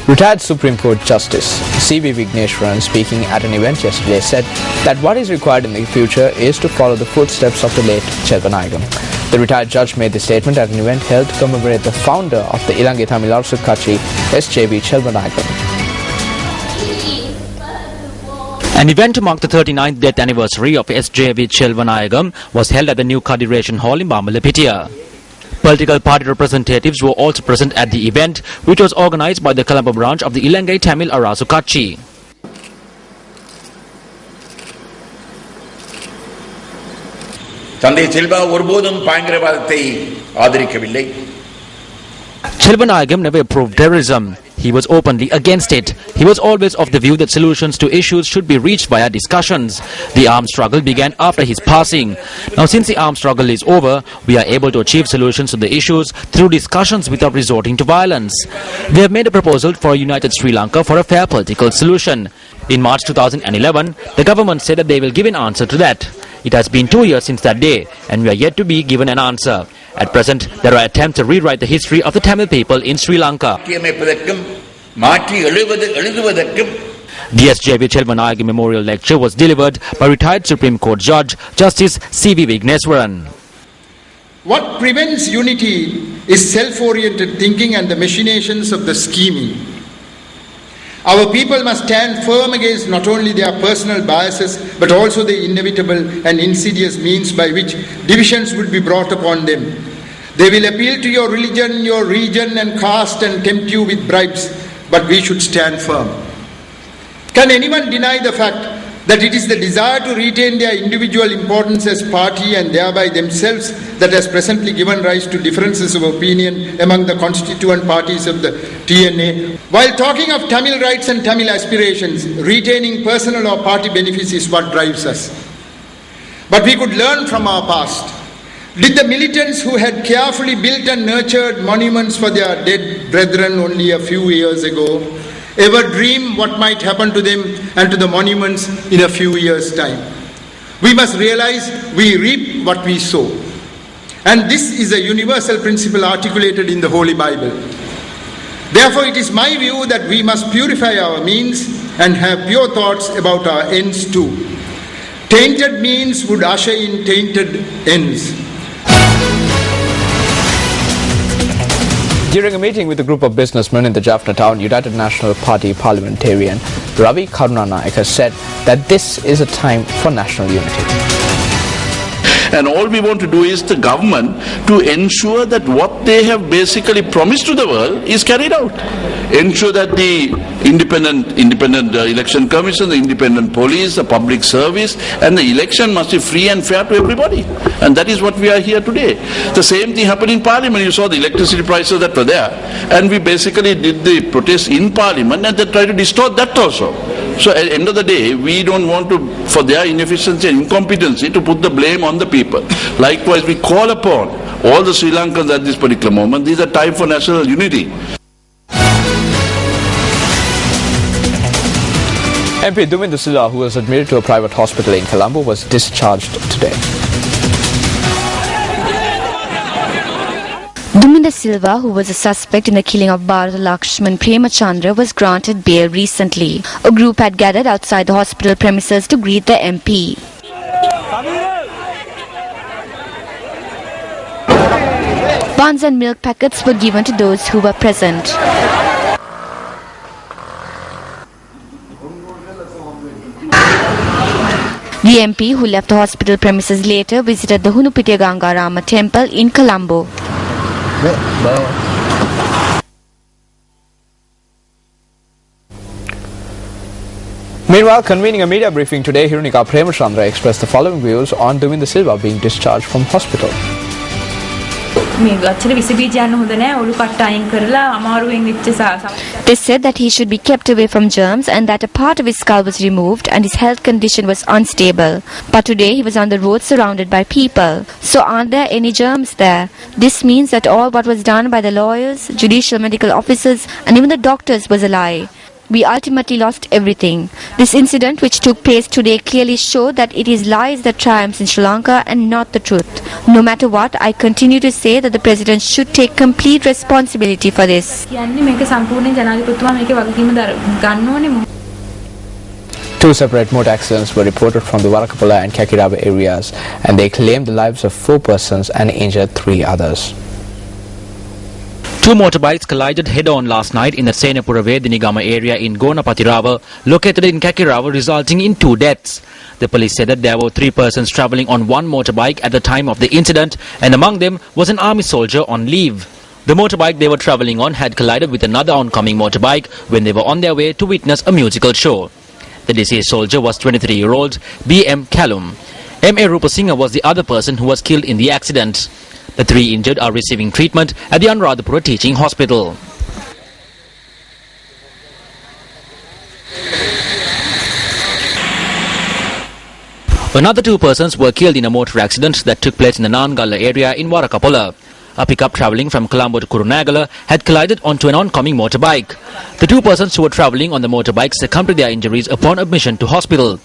Retired Supreme Court Justice C.V. Vigneshwaran, speaking at an event yesterday, said that what is required in the future is to follow the footsteps of the late Chelvanayagam. The retired judge made the statement at an event held to commemorate the founder of the Ilangai Tamil Arasu Katchi, S.J.V. Chelvanayagam. An event to mark the 39th death anniversary of S.J.V. Chelvanayagam was held at the New Congregation Hall in Bambalapitiya. Political party representatives were also present at the event, which was organized by the Colombo branch of the Ilangai Tamil Arasu Katchi. தந்தை செல்வா ஒருபோதும் பயங்கரவாதத்தை ஆதரிக்கவில்லை. Chelvanayagam never approved terrorism. He was openly against it. He was always of the view that solutions to issues should be reached via discussions. The armed struggle began after his passing. Now, since the armed struggle is over, we are able to achieve solutions to the issues through discussions without resorting to violence. We have made a proposal for a united Sri Lanka for a fair political solution. In March 2011, the government said that they will give an answer to that. It has been 2 years since that day, and we are yet to be given an answer. At present, there are attempts to rewrite the history of the Tamil people in Sri Lanka. The S.J.V. Chelvanayagam Memorial Lecture was delivered by retired Supreme Court Judge Justice C.V. Vigneshwaran. What prevents unity is self-oriented thinking and the machinations of the scheming. Our people must stand firm against not only their personal biases but also the inevitable and insidious means by which divisions would be brought upon them. They will appeal to your religion, your region and caste and tempt you with bribes, but we should stand firm. Can anyone deny the fact that it is the desire to retain their individual importance as party and thereby themselves that has presently given rise to differences of opinion among the constituent parties of the TNA? While talking of Tamil rights and Tamil aspirations, retaining personal or party benefits is what drives us. But we could learn from our past. Did the militants who had carefully built and nurtured monuments for their dead brethren only a few years ago ever dream what might happen to them and to the monuments in a few years' time? We must realize we reap what we sow. And this is a universal principle articulated in the Holy Bible. Therefore, it is my view that we must purify our means and have pure thoughts about our ends too. Tainted means would usher in tainted ends. During a meeting with a group of businessmen in the Jaffna town, United National Party parliamentarian Ravi Karunanaik has said that this is a time for national unity. And all we want to do is the government to ensure that what they have basically promised to the world is carried out. Ensure that the independent election commission, the independent police, the public service, and the election must be free and fair to everybody. And that is what we are here today. The same thing happened in Parliament. You saw the electricity prices that were there. And we basically did the protest in Parliament and they tried to distort that also. So at the end of the day, we don't want to, for their inefficiency and incompetency, to put the blame on the people. Likewise, we call upon all the Sri Lankans at this particular moment. This is a time for national unity. MP Dumindu Silva, who was admitted to a private hospital in Colombo, was discharged today. Dumindu Silva, who was a suspect in the killing of Bharata Lakshman Premachandra, was granted bail recently. A group had gathered outside the hospital premises to greet the MP. Buns and milk packets were given to those who were present. The MP, who left the hospital premises later, visited the Hunupitiya Gangarama temple in Colombo. Meanwhile, convening a media briefing today, Hirunika Premachandra expressed the following views on Dumindu Silva being discharged from hospital. They said that he should be kept away from germs and that a part of his skull was removed and his health condition was unstable. But today he was on the road surrounded by people. So aren't there any germs there? This means that all what was done by the lawyers, judicial medical officers and even the doctors was a lie. We ultimately lost everything. This incident, which took place today, clearly showed that it is lies that triumphs in Sri Lanka and not the truth. No matter what, I continue to say that the President should take complete responsibility for this. Two separate motor accidents were reported from the Varakapola and Kakirava areas, and they claimed the lives of 4 persons and injured 3 others. 2 motorbikes collided head-on last night in the Senapura Vedinigama area in Gonapatirava, located in Kakirava, resulting in 2 deaths. The police said that there were 3 persons travelling on one motorbike at the time of the incident, and among them was an army soldier on leave. The motorbike they were travelling on had collided with another oncoming motorbike when they were on their way to witness a musical show. The deceased soldier was 23-year-old B.M. Callum. M.A. Rupasinghe was the other person who was killed in the accident. The 3 injured are receiving treatment at the Anuradhapura Teaching Hospital. Another 2 persons were killed in a motor accident that took place in the Nangalla area in Varakapola. A pickup travelling from Colombo to Kurunagala had collided onto an oncoming motorbike. The 2 persons who were travelling on the motorbike succumbed to their injuries upon admission to hospital.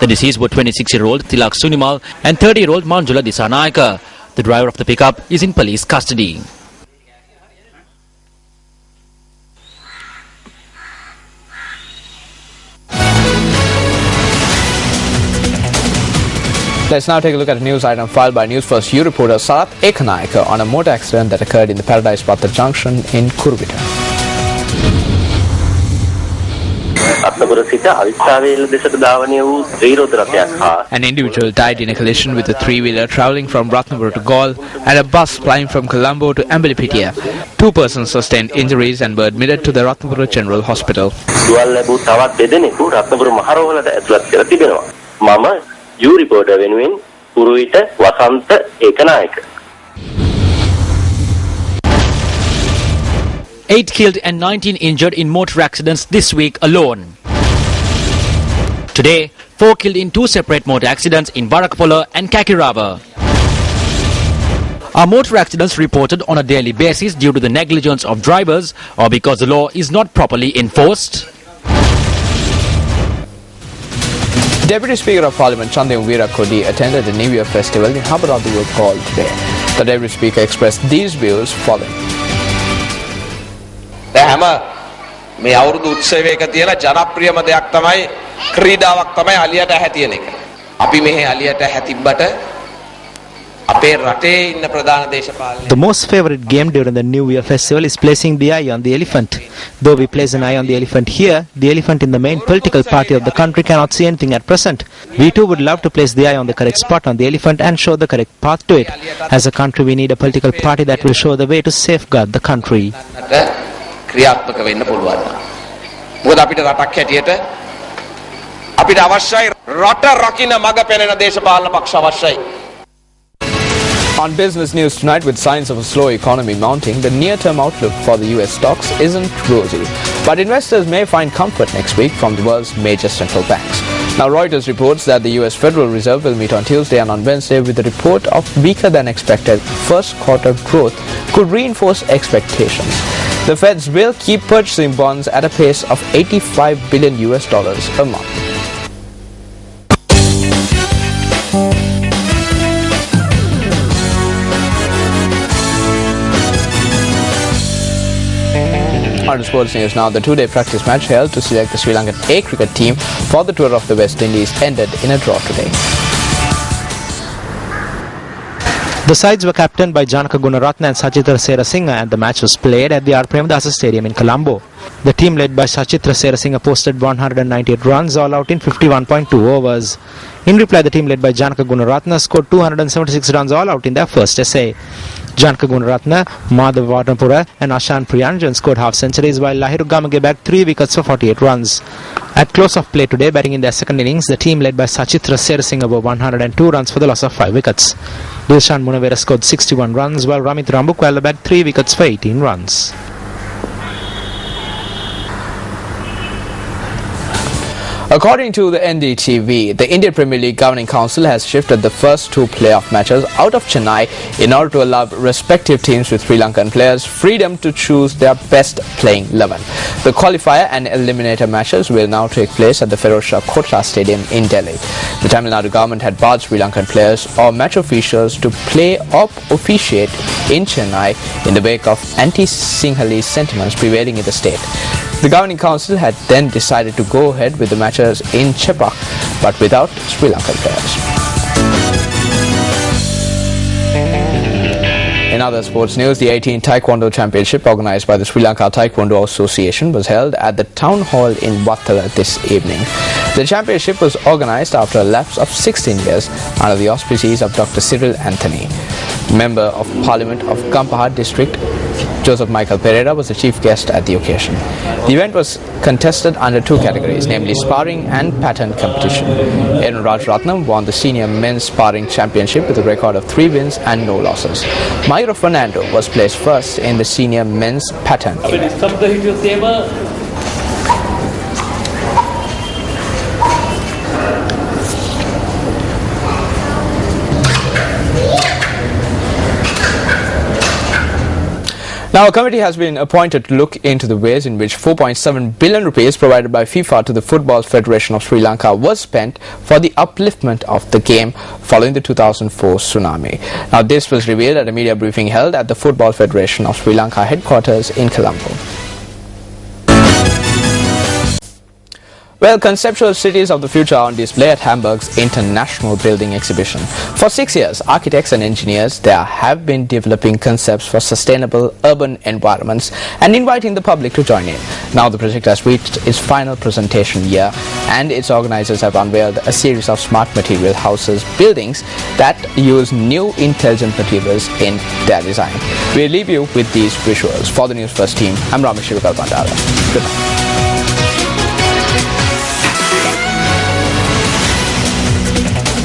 The deceased were 26-year-old Tilak Sunimal and 30-year-old Manjula Disanayaka. The driver of the pickup is in police custody. Let's now take a look at a news item filed by News First U reporter Sarath Ekanayaka on a motor accident that occurred in the Paradise Patha junction in Kuruvita. An individual died in a collision with a 3-wheeler travelling from Ratnapura to Gaul and a bus flying from Colombo to Ambalipitia. 2 persons sustained injuries and were admitted to the Ratnapura General Hospital. U reporter වෙනුවෙන් පුරුවිට වසන්ත Ekanayake. 8 killed and 19 injured in motor accidents this week alone. Today, 4 killed in 2 separate motor accidents in Varakapola and Kakirava. Are motor accidents reported on a daily basis due to the negligence of drivers or because the law is not properly enforced? Deputy Speaker of Parliament Chandayam Veerakodi attended the New Year festival in Habaradhuwa Hall today. The Deputy Speaker expressed these views following. හැම මේ අවුරුදු උත්සවයක තියෙන ජනප්‍රියම දෙයක් තමයි ක්‍රීඩාවක් තමයි අලියට හැතියන එක. අපි මෙහි අලියට හැතිබ්බට අපේ රටේ ඉන්න ප්‍රධාන දේශපාලනය. The most favorite game during the New Year festival is placing the eye on the elephant. Though we place an eye on the elephant here, the elephant in the main political party of the country cannot see anything at present. We too would love to place the eye on the correct spot on the elephant and show the correct path to it. As a country, we need a political party that will show the way to safeguard the country. ක්‍රියාත්මක වෙන්න පුළුවන්. මොකද අපිට රටක් හැටියට අපිට අවශ්‍යයි රට රකින්න මඟ පෙනෙන දේශපාලන පක්ෂ අවශ්‍යයි. On business news tonight, with signs of a slow economy mounting, the near-term outlook for the US stocks isn't rosy. But investors may find comfort next week from the world's major central banks. Now, Reuters reports that the US Federal Reserve will meet on Tuesday and on Wednesday with a report of weaker than expected first quarter growth could reinforce expectations. The Feds will keep purchasing bonds at a pace of $85 billion a month. On to sports news now. The 2-day practice match held to select the Sri Lankan A cricket team for the tour of the West Indies ended in a draw today. The sides were captained by Janaka Gunaratne and Sachitra Serasinghe, and the match was played at the R. Premadasa Stadium in Colombo. The team led by Sachitra Serasinghe posted 198 runs all out in 51.2 overs. In reply, the team led by Janaka Gunaratne scored 276 runs all out in their first essay. Janaka Gunaratne, Madhav Varnapura and Ashan Priyanjan scored half centuries, while Lahiru Gamage bagged 3 wickets for 48 runs. At close of play today, batting in their second innings, the team led by Sachitra Serasinghe over 102 runs for the loss of 5 wickets. Dilshan Munavera scored 61 runs, while Ramit Rambukwala bagged 3 wickets for 18 runs. According to the NDTV, the Indian Premier League Governing Council has shifted the first two playoff matches out of Chennai in order to allow respective teams with Sri Lankan players freedom to choose their best playing 11. The qualifier and eliminator matches will now take place at the Ferozshah Kotra Stadium in Delhi. The Tamil Nadu government had barred Sri Lankan players or match officials to play or officiate in Chennai in the wake of anti-Sinhalese sentiments prevailing in the state. The Governing Council had then decided to go ahead with the matches in Chepak, but without Sri Lankan players. In other sports news, the 18th Taekwondo Championship organized by the Sri Lanka Taekwondo Association was held at the Town Hall in Wattala this evening. The championship was organized after a lapse of 16 years under the auspices of Dr. Cyril Anthony. Member of Parliament of Kampaha District, Joseph Michael Pereira, was the chief guest at the occasion. The event was contested under two categories, namely sparring and pattern competition. Aaron Rajratnam won the senior men's sparring championship with a record of 3 wins and no losses. Mayur Fernando was placed first in the senior men's pattern event. Now, a committee has been appointed to look into the ways in which 4.7 billion rupees provided by FIFA to the Football Federation of Sri Lanka was spent for the upliftment of the game following the 2004 tsunami. Now, this was revealed at a media briefing held at the Football Federation of Sri Lanka headquarters in Colombo. Well, conceptual cities of the future are on display at Hamburg's International Building Exhibition. For 6 years, architects and engineers there have been developing concepts for sustainable urban environments and inviting the public to join in. Now the project has reached its final presentation year, and its organizers have unveiled a series of smart material houses buildings that use new intelligent materials in their design. We'll leave you with these visuals. For the News First team, I'm Ramesh Bandara. Good night.